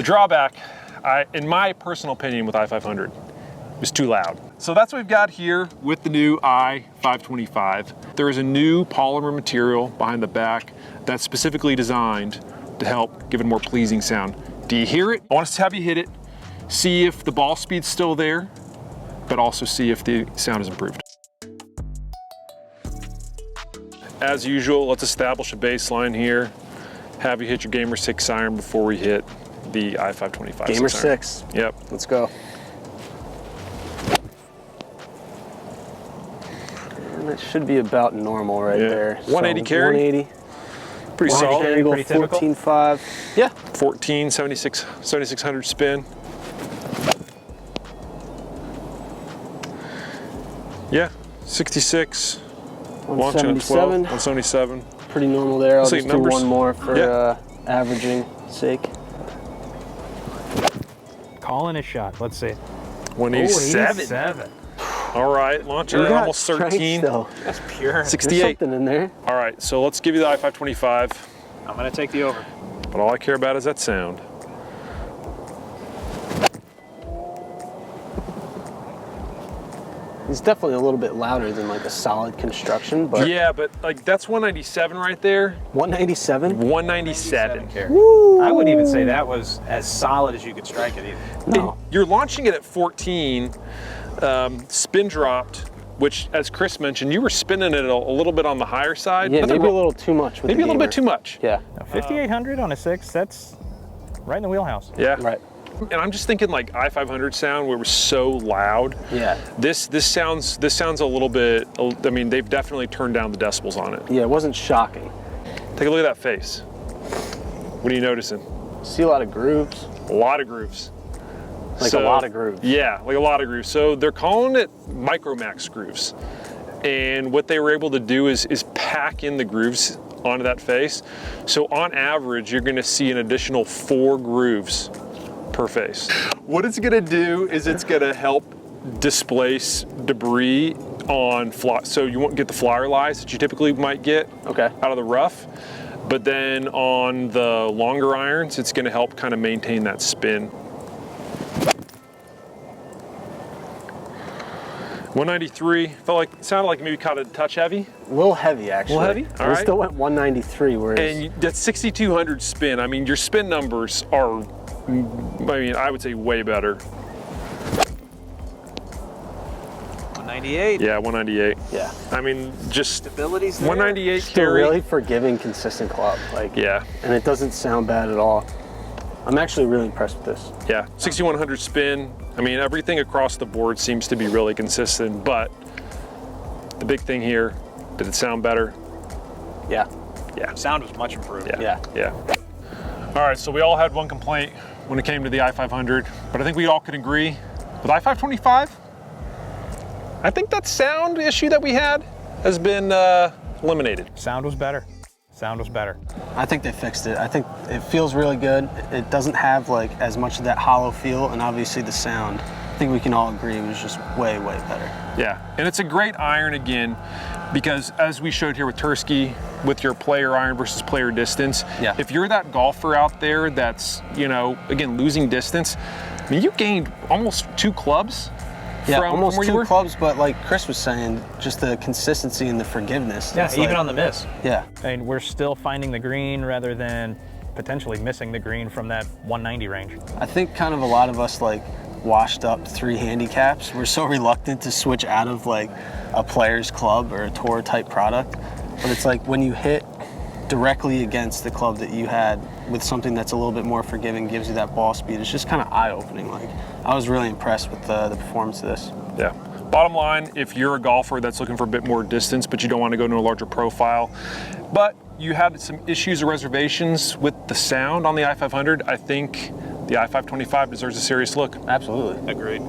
The drawback, in my personal opinion with i500, is too loud. So that's what we've got here with the new i525. There is a new polymer material behind the back that's specifically designed to help give it a more pleasing sound. Do you hear it? I want to have you hit it, see if the ball speed's still there, but also see if the sound is improved. As usual, let's establish a baseline here. Have you hit your Gamer 6 iron before we hit the i525. Gamer 6. Yep. Let's go. And that should be about normal right there. 180 carry? 180. Pretty solid. Carry, go 14.5. Yeah. 14, 7600 spin. Yeah, 66. Launching at 12, 177. Pretty normal there. I'll just do one more for averaging sake. Calling a shot. Let's see. 187. All right, launching at almost 13. That's pure. 68. There's something in there. All right, so let's give you the i525. I'm gonna take the over. But all I care about is that sound. It's definitely a little bit louder than like a solid construction, but yeah, but like that's 197 right there. 197? 197. Woo. I wouldn't even say that was as solid as you could strike it either. No. You're launching it at 14, spin dropped, which, as Chris mentioned, you were spinning it a little bit on the higher side. Yeah, maybe a little too much. Maybe a little bit too much. Yeah. Now, 5,800 on a 6, that's right in the wheelhouse. Yeah. Right. And I'm just thinking like i500 sound where it was so loud. Yeah. This sounds a little bit, I mean, they've definitely turned down the decibels on it. Yeah, it wasn't shocking. Take a look at that face. What are you noticing? See a lot of grooves. A lot of grooves. Like a lot of grooves. Yeah, like a lot of grooves. So they're calling it Micromax grooves. And what they were able to do is pack in the grooves onto that face. So on average, you're gonna see an additional 4 grooves per face. What it's gonna do is it's gonna help displace debris on fly, so you won't get the flyer lies that you typically might get out of the rough. But then on the longer irons, it's gonna help kind of maintain that spin. 193, sounded like maybe caught a touch heavy. A little heavy, actually. A little heavy? All right. Still went 193, whereas... And that's 6,200 spin. I mean, your spin numbers are, I mean, I would say way better. 198. Yeah, 198. Yeah. I mean, just stability's there. 198 Still carry. really forgiving, consistent club. Like, yeah. And it doesn't sound bad at all. I'm actually really impressed with this. Yeah, 6,100 spin. I mean, everything across the board seems to be really consistent, but the big thing here, did it sound better? Yeah. Yeah. Sound was much improved. Yeah. All right, so we all had one complaint when it came to the i500, but I think we all could agree with i525. I think that sound issue that we had has been eliminated. Sound was better. Sound was better. I think they fixed it. I think it feels really good. It doesn't have like as much of that hollow feel, and obviously the sound. I think we can all agree it was just way, way better. Yeah, and it's a great iron again, because as we showed here with Tursky, with your player iron versus player distance, if you're that golfer out there that's, you know, again, losing distance, I mean, you gained almost 2 clubs. Yeah, almost 2 clubs, but like Chris was saying, just the consistency and the forgiveness. Yeah, even on the miss. Yeah. And we're still finding the green rather than potentially missing the green from that 190 range. I think kind of a lot of us like washed up 3 handicaps. We're so reluctant to switch out of like a player's club or a tour type product. But it's like when you hit directly against the club that you had with something that's a little bit more forgiving, gives you that ball speed, it's just kind of eye-opening. Like, I was really impressed with the performance of this. Yeah. Bottom line, if you're a golfer that's looking for a bit more distance, but you don't want to go to a larger profile, but you had some issues or reservations with the sound on the i500, I think the i525 deserves a serious look. Absolutely. Agreed.